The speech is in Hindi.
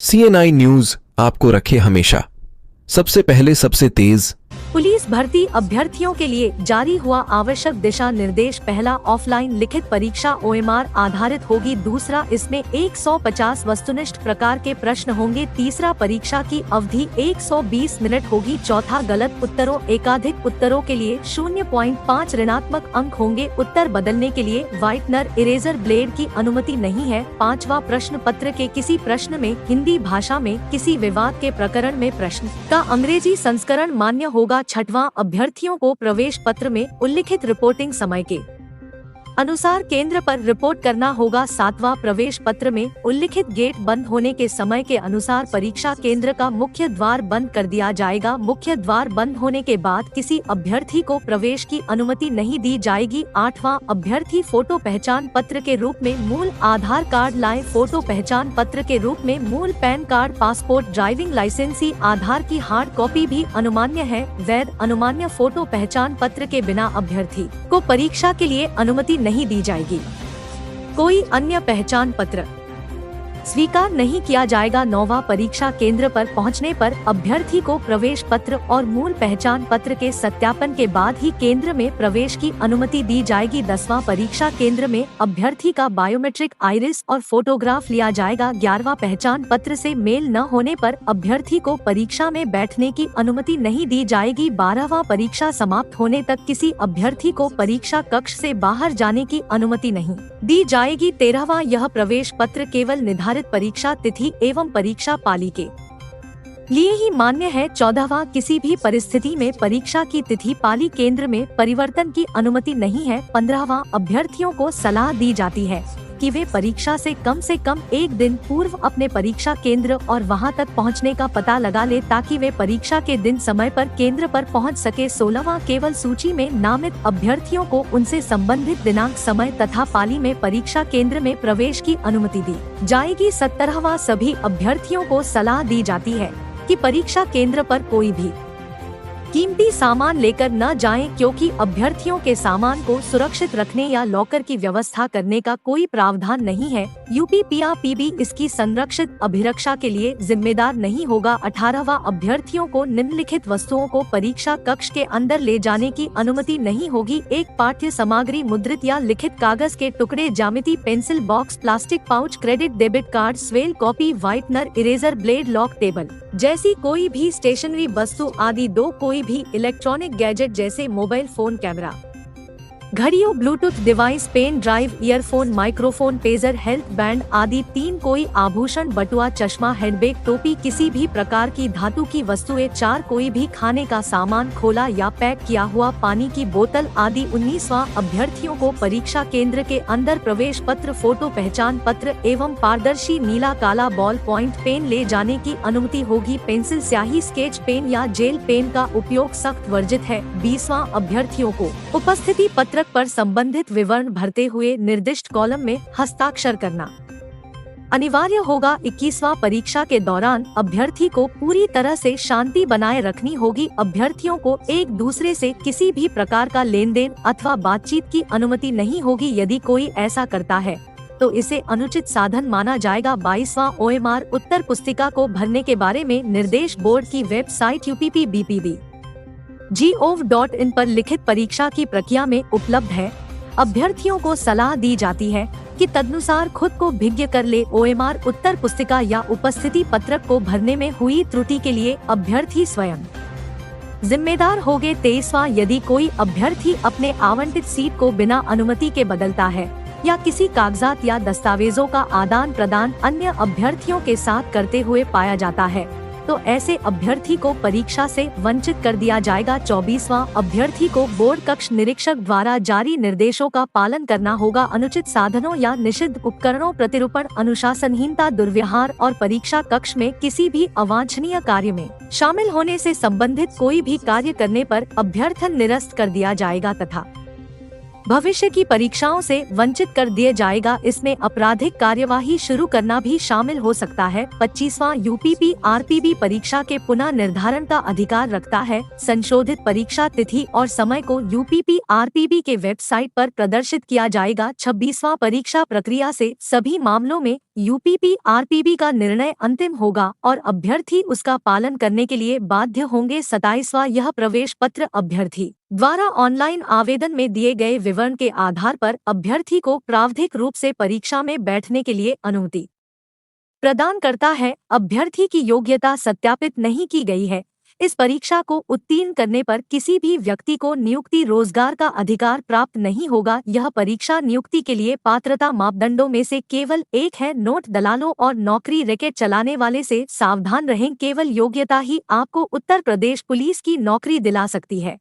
CNI न्यूज आपको रखे हमेशा सबसे पहले सबसे तेज। पुलिस भर्ती अभ्यर्थियों के लिए जारी हुआ आवश्यक दिशा निर्देश। पहला, ऑफलाइन लिखित परीक्षा OMR आधारित होगी। दूसरा, इसमें 150 वस्तुनिष्ठ प्रकार के प्रश्न होंगे। तीसरा, परीक्षा की अवधि 120 मिनट होगी। चौथा, गलत उत्तरों एकाधिक उत्तरों के लिए 0.5 ऋणात्मक अंक होंगे। उत्तर बदलने के लिए व्हाइटनर इरेजर ब्लेड की अनुमति नहीं है। पांचवा, प्रश्न पत्र के किसी प्रश्न में हिंदी भाषा में किसी विवाद के प्रकरण में प्रश्न का अंग्रेजी संस्करण मान्य होगा। छठवां, अभ्यर्थियों को प्रवेश पत्र में उल्लिखित रिपोर्टिंग समय के अनुसार केंद्र पर रिपोर्ट करना होगा। सातवां, प्रवेश पत्र में उल्लिखित गेट बंद होने के समय के अनुसार परीक्षा केंद्र का मुख्य द्वार बंद कर दिया जाएगा। मुख्य द्वार बंद होने के बाद किसी अभ्यर्थी को प्रवेश की अनुमति नहीं दी जाएगी। आठवां, अभ्यर्थी फोटो पहचान पत्र के रूप में मूल आधार कार्ड लाए। फोटो पहचान पत्र के रूप में मूल पैन कार्ड, पासपोर्ट, ड्राइविंग लाइसेंसी, आधार की हार्ड कॉपी भी अनुमान्य है। वैध अनुमान्य फोटो पहचान पत्र के बिना अभ्यर्थी को परीक्षा के लिए अनुमति नहीं दी जाएगी। कोई अन्य पहचान पत्र स्वीकार नहीं किया जाएगा। नौवां, परीक्षा केंद्र पर पहुंचने पर अभ्यर्थी को प्रवेश पत्र और मूल पहचान पत्र के सत्यापन के बाद ही केंद्र में प्रवेश की अनुमति दी जाएगी। 10वां, परीक्षा केंद्र में अभ्यर्थी का बायोमेट्रिक आइरिस और फोटोग्राफ लिया जाएगा। 11वां, पहचान पत्र से मेल न होने पर अभ्यर्थी को परीक्षा में बैठने की अनुमति नहीं दी जाएगी। 12वां, परीक्षा समाप्त होने तक किसी अभ्यर्थी को परीक्षा कक्ष से बाहर जाने की अनुमति नहीं दी जाएगी। 13वां, यह प्रवेश पत्र केवल निर्धारित परीक्षा तिथि एवं परीक्षा पाली के लिए ही मान्य है। 14वां, किसी भी परिस्थिति में परीक्षा की तिथि पाली केंद्र में परिवर्तन की अनुमति नहीं है। 15वां, अभ्यर्थियों को सलाह दी जाती है कि वे परीक्षा से कम एक दिन पूर्व अपने परीक्षा केंद्र और वहां तक पहुंचने का पता लगा ले ताकि वे परीक्षा के दिन समय पर केंद्र पर पहुंच सके। 16वां, केवल सूची में नामित अभ्यर्थियों को उनसे संबंधित दिनांक, समय तथा पाली में परीक्षा केंद्र में प्रवेश की अनुमति दी जाएगी। 17वां, सभी अभ्यर्थियों को सलाह दी जाती है कि परीक्षा केंद्र पर कोई भी कीमती सामान लेकर न जाएं, क्योंकि अभ्यर्थियों के सामान को सुरक्षित रखने या लॉकर की व्यवस्था करने का कोई प्रावधान नहीं है। UPPRPB इसकी संरक्षित अभिरक्षा के लिए जिम्मेदार नहीं होगा। 18वां, अभ्यर्थियों को निम्नलिखित वस्तुओं को परीक्षा कक्ष के अंदर ले जाने की अनुमति नहीं होगी। एक, पाठ्य सामग्री, मुद्रित या लिखित कागज के टुकड़े, ज्यामिति, pencil box, plastic pouch, credit debit card, स्वेल copy, whitener, eraser blade, log table जैसी कोई भी स्टेशनरी वस्तु आदि। 2, कोई भी इलेक्ट्रॉनिक गैजेट जैसे मोबाइल फोन, कैमरा, घड़ियों, Bluetooth device, pen drive, earphone, microphone, pager, health band आदि। 3, कोई आभूषण, बटुआ, चश्मा, हैंडबैग, टोपी, किसी भी प्रकार की धातु की वस्तुएं। 4, कोई भी खाने का सामान, खोला या पैक किया हुआ पानी की बोतल आदि। 19वां, अभ्यर्थियों को परीक्षा केंद्र के अंदर प्रवेश पत्र, फोटो पहचान पत्र एवं पारदर्शी नीला काला बॉल पॉइंट पेन ले जाने की अनुमति होगी। पेंसिल, स्याही, स्केच पेन या जेल पेन का उपयोग सख्त वर्जित है। 20वां, अभ्यर्थियों को उपस्थिति पत्र पर संबंधित विवरण भरते हुए निर्दिष्ट कॉलम में हस्ताक्षर करना अनिवार्य होगा। 21वां, परीक्षा के दौरान अभ्यर्थी को पूरी तरह से शांति बनाए रखनी होगी। अभ्यर्थियों को एक दूसरे से किसी भी प्रकार का लेन देन अथवा बातचीत की अनुमति नहीं होगी। यदि कोई ऐसा करता है तो इसे अनुचित साधन माना जाएगा। 22वां, OMR उत्तर पुस्तिका को भरने के बारे में निर्देश बोर्ड की वेबसाइट UPPBPD.gov.in पर लिखित परीक्षा की प्रक्रिया में उपलब्ध है। अभ्यर्थियों को सलाह दी जाती है कि तदनुसार खुद को भिज्ञ कर ले। OMR उत्तर पुस्तिका या उपस्थिति पत्रक को भरने में हुई त्रुटि के लिए अभ्यर्थी स्वयं जिम्मेदार होंगे। 23वां, यदि कोई अभ्यर्थी अपने आवंटित सीट को बिना अनुमति के बदलता है या किसी कागजात या दस्तावेजों का आदान प्रदान अन्य अभ्यर्थियों के साथ करते हुए पाया जाता है तो ऐसे अभ्यर्थी को परीक्षा से वंचित कर दिया जाएगा। 24वां, अभ्यर्थी को बोर्ड कक्ष निरीक्षक द्वारा जारी निर्देशों का पालन करना होगा। अनुचित साधनों या निषिद्ध उपकरणों, प्रतिरूपण, अनुशासनहीनता, दुर्व्यवहार और परीक्षा कक्ष में किसी भी अवांछनीय कार्य में शामिल होने से संबंधित कोई भी कार्य करने पर अभ्यर्थन निरस्त कर दिया जाएगा तथा भविष्य की परीक्षाओं से वंचित कर दिया जाएगा। इसमें आपराधिक कार्यवाही शुरू करना भी शामिल हो सकता है। 25वां, UPPRPB परीक्षा के पुनः निर्धारण का अधिकार रखता है। संशोधित परीक्षा तिथि और समय को UPPRPB के वेबसाइट पर प्रदर्शित किया जाएगा। 26वां, परीक्षा प्रक्रिया से सभी मामलों में यूपीपी आरपीबी का निर्णय अंतिम होगा और अभ्यर्थी उसका पालन करने के लिए बाध्य होंगे। 27वां यह प्रवेश पत्र अभ्यर्थी द्वारा ऑनलाइन आवेदन में दिए गए विवरण के आधार पर अभ्यर्थी को प्रावधिक रूप से परीक्षा में बैठने के लिए अनुमति प्रदान करता है। अभ्यर्थी की योग्यता सत्यापित नहीं की गई है। इस परीक्षा को उत्तीर्ण करने पर किसी भी व्यक्ति को नियुक्ति रोजगार का अधिकार प्राप्त नहीं होगा। यह परीक्षा नियुक्ति के लिए पात्रता मापदंडों में से केवल एक है। नोट, दलालों और नौकरी रैकेट चलाने वाले से सावधान रहें। केवल योग्यता ही आपको उत्तर प्रदेश पुलिस की नौकरी दिला सकती है।